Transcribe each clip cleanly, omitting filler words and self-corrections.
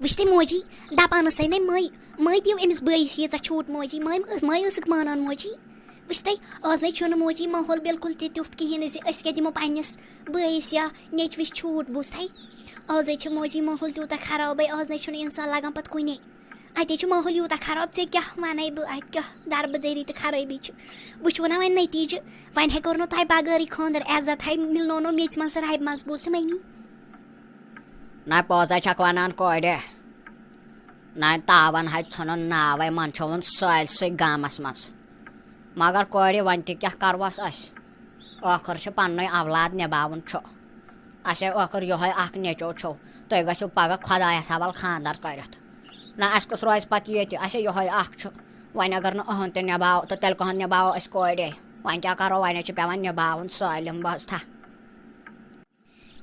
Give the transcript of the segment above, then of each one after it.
وٕچھتٕے موجی دَپان ٲسَے نَے مٔے دِیِو أمِس بٲیِس ییٖژاہ چھوٗٹ موجی مٔے ٲسٕکھ مانان موجی وٕچھتٕے آز نَے چھُنہٕ موجی ماحول بِلکُل تہِ تیُتھ کِہیٖنۍ نہٕ زِ أسۍ کیٛاہ دِمو پنٛنِس بٲیِس یا نیٚچوِس چھوٗٹ بوٗزتھٕے آزَے چھِ موجی ماحول تیوٗتاہ خرابٕے آز نَے چھُنہٕ اِنسان لگان پَتہٕ کُنے اَتے چھُ ماحول یوٗتاہ خراب ژےٚ کیٛاہ وَنَے بہٕ اَتہِ کیٛاہ دربٕدٔری تہٕ خرٲبی چھِ وٕچھو نا وۄنۍ نٔتیٖجہٕ وۄنۍ ہیٚکو نہٕ تۄہہِ بغٲرٕے خانٛدر عزت ہے مِلنو میٚژِ منٛز تہٕ رَبہِ منٛز بوٗزتھٕ مٔمی نہ پوزے چھکھ وَنان کورِ نہ تاوَن ہے ژھُنُن ناوَے منٛدچھوُن سٲلسٕے گامَس منٛز مگر کورِ وۄنۍ تہِ کیٛاہ کَرہوس أسۍ ٲخٕر چھُ پنٛنُے اولاد نِباوُن چھُ اَسے ٲخٕر یِہوٚے اَکھ نیٚچوٗ چھُو تُہۍ گٔژھِو پگاہ خۄدایَس حوال خانٛدر کٔرِتھ نہ اَسہِ کُس روزِ پَتہٕ ییٚتہِ اَسے یِہوٚے اَکھ چھُ وۄنۍ اگر نہٕ أہُنٛد تہِ نِباو تہٕ تیٚلہِ کٕہٕنٛد نِباوو أسۍ کورے وۄنۍ کیٛاہ کَرو وۄنۍ چھُ پٮ۪وان نِباوُن سٲلِم بوزتھا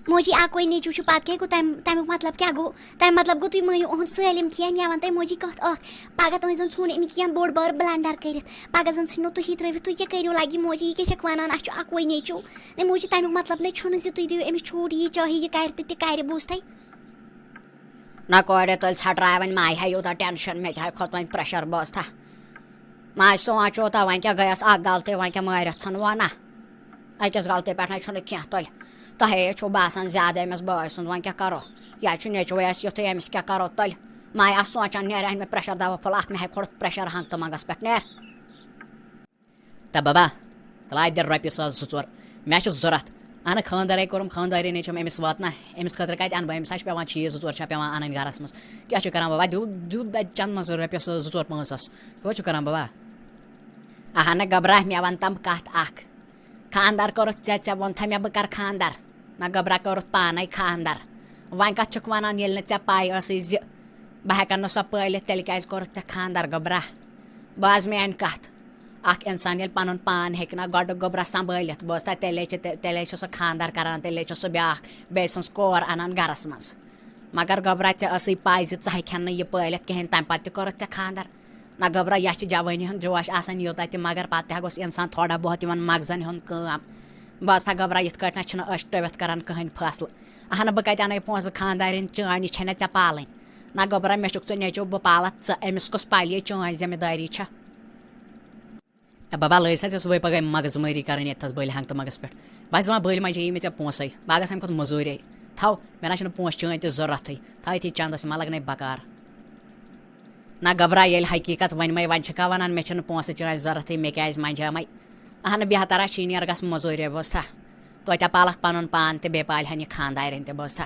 موجی اَکوے نیٚچوٗ چھُ پَتہٕ کیٛاہ گوٚو تَمیُک مطلب کیٛاہ گوٚو تَمہِ مطلب گوٚو تُہۍ مٲنِو أہُنٛد سٲلِم کینٛہہ مےٚ وَن تۄہہِ موجی کَتھ اَکھ پگاہ تُہۍ زَن ژھُن أمۍ کینٛہہ بوٚڑ بارٕ بٕلَنڈَر کٔرِتھ پگاہ زَن ژھٕنو تُہی ترٛٲوِتھ تُہۍ کیٛاہ کٔرِو لگہِ موجی یہِ کیٛاہ چھَکھ وَنان اَسہِ چھُ اَکوے نیٚچوٗ نَے موجی تَمیُک مطلب نَے چھُنہٕ زِ تُہۍ دِیِو أمِس چھوٗٹ یہِ چاہے یہِ کَرِ تہِ تہِ کَرِ بوٗزتھٕے نہ کورِ تیٚلہِ ژھٹراے وۄنۍ ماے ہے یوٗتاہ ٹٮ۪نشَن مےٚ تہِ ہے کھوٚت وۄنۍ پرٛیشَر بوزتھا ماے سونٛچو تہٕ وۄنۍ کیٛاہ گٔیَس اَکھ غلطی وۄنۍ کیٛاہ مٲرِتھ ژھٕنوٕ نہ أکِس غلطی پٮ۪ٹھ نَے چھُنہٕ کینٛہہ تُلہِ تۄہے چھُو باسان زیادٕ أمِس بٲے سُنٛد وۄنۍ کیٛاہ کَرو یہِ چھُ نیٚچوٗ اَسہِ یُتھُے أمِس کیٛاہ کَرو تُلہِ ماے آسہٕ سونٛچان نیرِ مےٚ پرٛیشَر دوا پھوٚل اَکھ مےٚ ہے کھوٚڑُتھ پرٛیشَر ہنٛگ تہٕ منٛگَس پٮ۪ٹھ نیر تہٕ بابا تلایہِ دِ رۄپیہِ ساس 2-4 مےٚ چھُ ضوٚرَتھ اَہنہٕ خانٛدَرے کوٚرُم خانٛدارنٕے چھَم أمِس واتنا أمِس خٲطرٕ کَتہِ اَنہٕ بہٕ أمِس ہا چھِ پٮ۪وان چیٖز 2-4 چھِ پٮ۪وان اَنٕنۍ گَرَس منٛز کیٛاہ چھُ کَران بابا دیوٗ چَنٛدٕ منٛز رۄپیَس 2-4-5 کیٛاہ چھُ کَران بابا اَہنہٕ گبرا مےٚ وَن تَم کَتھ اَکھ خانٛدر کوٚرُتھ ژےٚ ووٚنتھا مےٚ بہٕ کَرٕ خانٛدر نہ گبرا کوٚرُتھ پانَے خانٛدر وۄنۍ کَتھ چھُکھ وَنان ییٚلہِ نہٕ ژےٚ پَے ٲسٕے زِ بہٕ ہٮ۪کَن نہٕ سۄ پٲلِتھ تیٚلہِ کیٛازِ کوٚرُتھ ژےٚ خانٛدر گبرا بوز میٛانہِ کَتھ اَکھ اِنسان ییٚلہِ پَنُن پان ہیٚکہِ نہ گۄڈٕ گوٚبرا سنٛبھٲلِتھ بوزتھا تیٚلے چھِ سۄ خانٛدر کَران تیٚلے چھِ سُہ بیٛاکھ بیٚیہِ سٕنٛز کور اَنان گَرَس منٛز مگر گوٚبرا ژےٚ ٲسٕے پَے زِ ژٕ ہیٚکہٕ نہٕ یہِ پٲلِتھ کِہیٖنۍ تَمہِ پَتہٕ تہِ کوٚرُتھ ژےٚ خانٛدر نہ گوٚبرا یہِ چھِ جوٲنی ہُنٛد جوش آسان یوٗتاہ تہِ مگر پَتہٕ تہِ گوٚژھ اِنسان تھوڑا بہت یِمن مغزن ہُنٛد کٲم بوزتھا گوٚبرا یِتھ کٲٹھۍ نہ چھِنہٕ أسۍ ٹٔوِتھ کَران کٕہٕنۍ فٲصلہٕ اَہنہٕ بہٕ کَتہِ اَنَے پونٛسہٕ خانٛدارٮ۪ن چٲنۍ چھےٚ نہ ژےٚ پالٕنۍ نہ گوٚبرا مےٚ چھُکھ ژٕ نیٚچوٗ بہٕ پالَتھ ژٕ أمِس کُس پالہِ چٲنۍ ذِمہٕ دٲری چھےٚ بابا لٲج سا ژےٚ صُبحٲے پگاہ مگٕزمٲری کَرٕنۍ ییٚتہِ تھَس بٔلۍ ہنٛگ تہٕ منٛگَس پٮ۪ٹھ بہٕ چھَس دَپان بٔلۍ منٛز یی مےٚ ژےٚ پونٛسَے بہٕ گژھٕ اَمہِ کھۄتہٕ موٚزوٗرے تھَو مےٚ نہ چھِنہٕ پونٛسہٕ چٲنۍ تہِ ضوٚرَتھٕے تھاو یِتھی چنٛدَس ما لَگنَے بکار نہ گبرا ییٚلہِ حقیٖقت وۄنۍ چھِکھا وَنان مےٚ چھِنہٕ پونٛسہٕ چٲنۍ ضوٚرَتھٕے مےٚ کیٛازِ منٛجامَے اَہنہٕ بہترا چھی نیر گژھ موٚزوٗرے بوزتھا تویتہِ پالَکھ پَنُن پان تہِ بیٚیہِ پالہِ ہَن یہِ خانٛدارٮ۪ن تہِ بوزتھا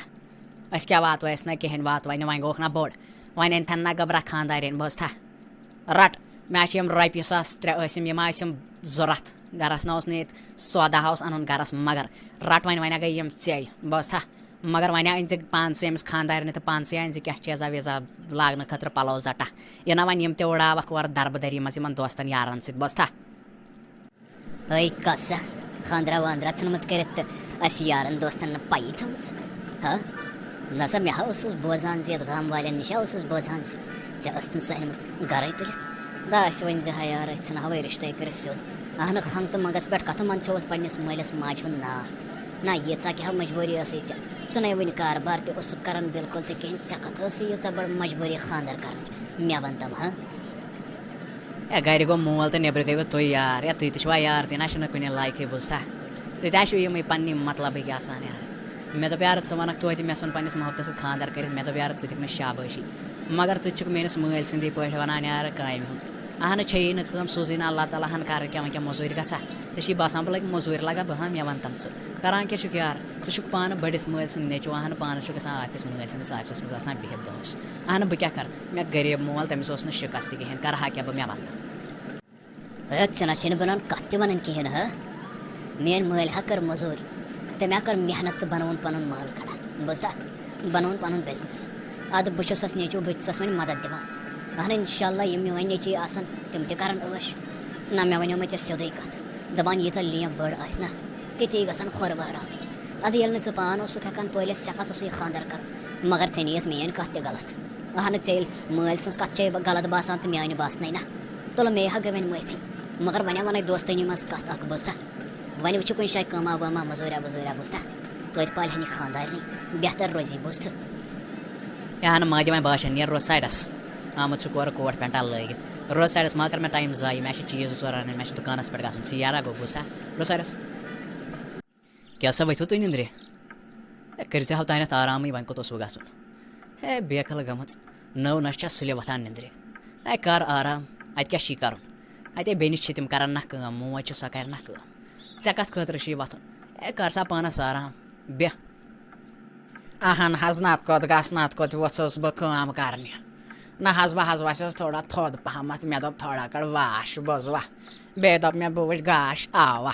أسۍ کیٛاہ واتوو أسۍ نہ کِہیٖنۍ واتوے نہٕ وۄنۍ گوٚوُکھ نہ بوٚڑ وۄنۍ أنۍتھَن نہ گبرا خانٛدارٮ۪ن بوزتھا رَٹ مےٚ چھِ یِم رۄپیہِ ساس 3 ٲسِم یِم آسِم ضوٚرَتھ گَرَس نہ اوس نہٕ ییٚتہِ سودا اوس اَنُن گَرَس مگر رَٹ وۄنۍ گٔے یِم ژےٚ بوزتھا مگر وۄنۍ أنۍ زِ پانسٕے أمِس خانٛدارنہِ تہٕ پانسٕے أنۍ زِ کینٛہہ چیٖزا ویٖزا لاگنہٕ خٲطرٕ پَلو زَٹا یہِ نہ وۄنۍ یِم تہِ اُڑاوَکھ اورٕ دربٕدٔری منٛز یِمَن دوستَن یارَن سۭتۍ بوزتھا ہے کَسا خانٛدرا وانٛدرا ژھٕنمُت کٔرِتھ تہٕ اَسہِ یارَن دوستَن نہٕ پَیی تھٲمٕژ ہا نہ سا مےٚ ہا اوسُس بوزان زِ گام والٮ۪ن نِش اوسُس بوزان زِ ژےٚ ٲس نہٕ سۄ أنمٕژ گَرَے تُلِتھ داسہِ ؤنۍ زِ ہا یار أسۍ ژھٕنہاوے رِشتَے کٔرِتھ سیوٚد اَہنہٕ ہنٛگ تہٕ منٛگَس پٮ۪ٹھ کَتھٕ منٛدچھوتھ پنٛنِس مٲلِس ماجہِ ہُنٛد ناو نہ ییٖژاہ کیٛاہ مجبوٗری ٲسٕے ژےٚ ژٕ نَے وٕنہِ کاربار تہِ اوسُکھ کَران بِلکُل تہِ کِہیٖنۍ ژےٚ کَتھ ٲسٕے ییٖژاہ بٔڑ مجبوٗری خانٛدر کَرنٕچ مےٚ وَن تَم ہا گَرِ گوٚو مول تہٕ نیٚبرٕ گٔیوٕ تُہۍ یار تُہۍ تہِ چھِوا یار تہِ نہ چھُنہٕ کُنہِ لایقٕے بوزتھا تُہۍ تہِ آسِو یِمٕے پنٛنہِ مطلبٕکۍ آسان یار مےٚ دوٚپ یارٕ ژٕ وَنکھ توتہِ مےٚ ژھُن پنٛنِس محبتَس سۭتۍ خانٛدر کٔرِتھ مےٚ دوٚپ یارٕ ژٕ دِکھ مےٚ شابٲشی مگر ژٕ تہِ چھُکھ میٛٲنِس مٲلۍ سٕنٛدی پٲٹھۍ وَنان یارٕ کامہِ ہُنٛد اَہنہٕ چھیی نہٕ کٲم سوٗزٕے نہٕ اللہ تعالیٰ ہَن کَرٕ کیٛاہ وۄنۍ کیٛاہ موٚزوٗرۍ گژھا ژےٚ چھی باسان بہٕ لَگہٕ موٚزوٗرۍ لگا بہٕ ہا مےٚ وَن تَم ژٕ کَران کیٛاہ چھُکھ یار ژٕ چھُکھ پانہٕ بٔڑِس مٲلۍ سُنٛد نیٚچوٗ اَہنہٕ پانَس چھُکھ گژھان آفِس مٲلۍ سٕنٛدِس آفِسَس منٛز آسان بِہِتھ دۄہَس اَہنہٕ بہٕ کیٛاہ کَرٕ مےٚ غریٖب مول تٔمِس اوس نہٕ شِکَس تہِ کِہیٖنۍ کَرٕ ہا کیٛاہ بہٕ مےٚ وَنہٕ ہے ژٕ نہ چھے نہٕ بَنان کَتھ تہِ وَنٕنۍ کِہیٖنۍ نہٕ ہا میٛٲنۍ مٲلۍ ہا کٔر موٚزوٗرۍ تٔمۍ ہا کٔر محنت تہٕ بَنووُن پَنُن مال کھڑا بوزتھا بَنووُن پَنُن بِزنِس اَدٕ بہٕ چھُسَس نیٚچوٗ بہٕ چھُسَس وۄنۍ مَدد دِوان اَہنہٕ اِنشاء اللہ یِم میٛٲنۍ نیٚچی آسَن تِم تہِ کَرَن عٲش نہ مےٚ وَنیو مےٚ ژےٚ سیوٚدُے کَتھ دَپان ییٖژاہ لیمپ بٔڑ آسہِ نہ تِتی گژھن کھۄر بہراوٕنۍ اَدٕ ییٚلہِ نہٕ ژٕ پانہٕ اوسُکھ ہٮ۪کان پٲلِتھ ژےٚ کَتھ اوسُے خانٛدر کَرُن مگر ژےٚ نِیَتھ میٛٲنۍ کَتھ تہِ غلط اَہنہٕ ژےٚ ییٚلہِ مٲلۍ سٕنٛز کَتھ چھے غلط باسان تہٕ میٛانہِ باسنَے نہ تُلہٕ مے ہا گٔے وۄنۍ معٲفی مگر وۄنۍ وَنَے دوستٲنی منٛز کَتھ اَکھ بوزتھا وۄنۍ وٕچھِ کُنہِ جایہِ کٲما وٲما موٚزوٗریا ووٚزوٗریا بوزتھا تویتہِ پالہِ ہَن یہِ خانٛدارنٕے بہتر روزی بوزتھٕ یہ ماد وۄنۍ باشن نیر روز سایڈس آمُت ژٕ کورٕ کوٹ پٮ۪نٛٹا لٲگِتھ روز سایڈس ما کر مےٚ ٹایم ضایع مےٚ چھِ چیٖز 2 ژور اَنٕنۍ مےٚ چھِ دُکانَس پٮ۪ٹھ گژھُن ژٕ یارا گوٚو بوٗز سا روز سایڈس کیٛاہ سا ؤتھِو تُہۍ نِنٛدرِ کٔرۍزِ ہاو تانٮ۪تھ آرامٕے وۄنۍ کوٚت اوسوٕ گژھُن ہے بیکھل گٔمٕژ نٔو نش چھےٚ سُلہِ وۄتھان نِنٛدرِ ہے کر آرام اَتہِ کیٛاہ چھی کَرُن اَتے بیٚنِس چھِ تِم کَران نہ کٲم موج چھِ سۄ کَرِ نہ کٲم ژےٚ کَتھ خٲطرٕ چھی وۄتھُن ہے کر سا پانَس آرام بیٚہہ اہن حظ نَتہٕ کوٚت گژھ نَتہٕ کوٚت ؤژھٕس بہٕ کٲم کَرنہِ نہ حظ بہٕ حظ وَسیوس تھوڑا تھوٚد پَہمَتھ مےٚ دوٚپ تھوڑا کَڑ واش بوزوا بیٚیہِ دوٚپ مےٚ بہٕ وٕچھِ گاش آوا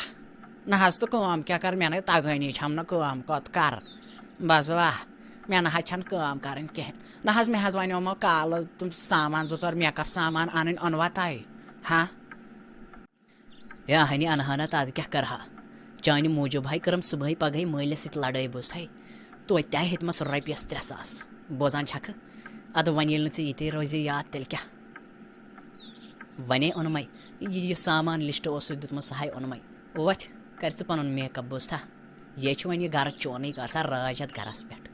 نہ حظ تہٕ کٲم کیٛاہ کَر مےٚ نَے تَگٲنی چھَم نہٕ کٲم کوٚت کَرٕ بوزوا مےٚ نہ حظ چھَنہٕ کٲم کَرٕنۍ کِہیٖنۍ نہ حظ مےٚ حظ وَنیومو کالہٕ تِم سامان 2 ژور میک اپ سامان اَنٕنۍ اوٚنوا تۄہہِ ہاں یا ہنی اَنہا نہ تہٕ اَدٕ کیٛاہ کَرٕہا چانہِ موٗجوٗب ہاے کٔرٕم صُبحٲے پَگہٕے مٲلِس سۭتۍ لَڑٲے بوٗزتھٕے توتہِ تہِ ہیٚتمَس رۄپیَس 3,000 بوزان چھَکھٕ اَدٕ وۄنۍ ییٚلہِ نہٕ ژےٚ یِتہِ روزِ یاد تیٚلہِ کیٛاہ وَنے اوٚنمَے یہِ سامان لِسٹ اوسُتھ دیُتمُت سُہ ہاے اوٚنمَے وۄتھ کَر ژٕ پَنُن میک اپ بوٗزتھا یے چھُ وۄنۍ یہِ گَرٕ چونٕے کر سا راج یَتھ گَرَس پٮ۪ٹھ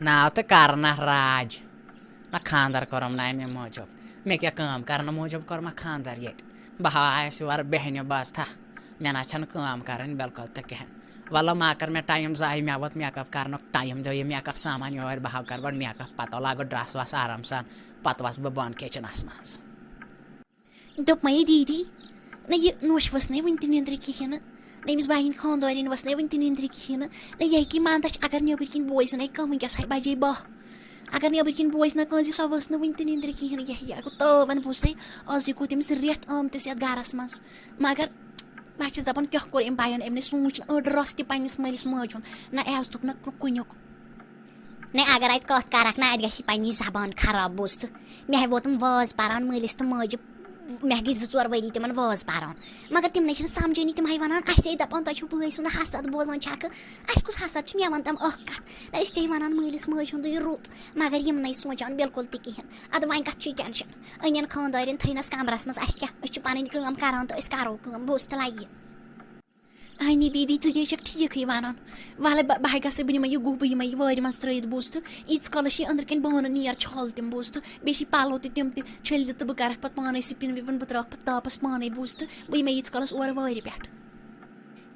ناو تہٕ کَرنہ راج نہ خاندَر کوٚرُم نہٕ اَمہِ موٗجوٗب مےٚ کیٛاہ کٲم کَرنہٕ موٗجوٗب کوٚرمَکھ خاندَر ییٚتہِ بہٕ ہاوہَس یورٕ بیٚہنہِ بوزتھا مےٚ نہ چھَنہٕ کٲم کَرٕنۍ بِلکُل تہِ کِہیٖنۍ وَلہٕ ما کَر مےٚ ٹایم ضایع مےٚ ووت میک اپ کَرنُک ٹایم دِیِو یہِ میک اپ سامان یورٕ بہٕ ہاو کَرٕ گۄڈٕ میک اپ پَتہٕ لاگو ڈرٛس وَس آرام سان پَتہٕ وَسہٕ بہٕ بۄن کِچنَس منٛز دوٚپمَے دیٖدی نہ یہِ نوٚش ؤژھ نَے وٕنہِ تہِ نیٚنٛدرِ کِہیٖنۍ نہٕ نہ أمِس باین خانٛدارٮ۪ن ؤژھ نَے وٕنہِ تہِ نیٚنٛدرِ کِہیٖنۍ نہٕ یہِ ہیٚکہِ مَندَچھ اگر نیٚبٕرۍ کِنۍ بوزِ نَے کانٛہہ وٕنکٮ۪س بَجے 12 اگر نیٚبٕرۍ کِنۍ بوزِ نہ کٲنٛسہِ سۄ ؤژھ نہٕ وٕنہِ تہِ نیٚنٛدرِ کِہیٖنۍ نہٕ یہِ گوٚو تٲوَن بوٗزتھٕے آزٕے گوٚو تٔمِس رٮ۪تھ آمتِس یَتھ گَرَس منٛز مگر بہٕ چھَس دَپان کیٛاہ کوٚر أمۍ بایَن أمۍ نَے سوٗنٛچ نہٕ أڑ رَژھ تہِ پنٛنِس مٲلِس ماجہِ ہُنٛد نہ عزتُک نہ کُنیُک نہ اگر اَتہِ کَتھ کَرَکھ نہ اَتہِ گژھِ پنٛنی زبان خراب بوٗزتھٕ مےٚ ہے ووتُم واز پَران مٲلِس تہٕ ماجہِ مےٚ گٔے 2 ژور ؤری تِمَن واز پَران مگر تِمنٕے چھِنہٕ سَمجٲنی تِم ہاے وَنان اَسے دَپان تۄہہِ چھُو بٲے سُنٛد حسد بوزان چھَکھٕ اَسہِ کُس حسد چھُ مےٚ وَن تِم اَکھ کَتھ نہ أسۍ تے وَنان مٲلِس ماجہِ ہُنٛدُے رُت مگر یِم نَے سونٛچان بِلکُل تہِ کِہیٖنۍ اَدٕ وۄنۍ کَتھ چھُے ٹٮ۪نشَن أنِن خانٛدارٮ۪ن تھٲینَس کَمرَس منٛز اَسہِ کیٛاہ أسۍ چھِ پَنٕنۍ کٲم کَران تہٕ أسۍ کَرو کٲم بوٗزتھٕ لَگہِ اہنی دیٖدی ژٕ تے چھَکھ ٹھیٖکھٕے وَنان وَلہٕ بہٕ ہاے گژھٕ بہٕ نِمَے یہِ گُہہ بہٕ یِمَے یہِ وارِ منٛز ترٛٲیِتھ بوٗزتھٕ ییٖتِس کالَس چھِ أنٛدرٕ کَنۍ بانہٕ نیر چھال تِم بوٗزتھٕ بیٚیہِ چھِ پَلو تہِ تِم تہِ چھٔلۍ زِ تہٕ بہٕ کَرَکھ پَتہٕ پانَے سِپِن وِپِن بہٕ ترٛاوَکھ پَتہٕ تاپَس پانَے بوٗزتھٕ بہٕ یِمَے ییٖتِس کالَس اورٕ وارِ پٮ۪ٹھ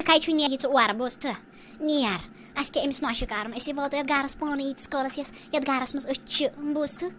کَتہِ چھُ نیرِ ژٕ اورٕ بوٗزتھٕ نیر اَسہِ کیٛاہ أمِس نۄشہِ کَرُن أسے واتو یَتھ گَرَس پانَے ییٖتِس کالَس یَتھ گَرَس منٛز أسۍ چھِ بوٗزتھٕ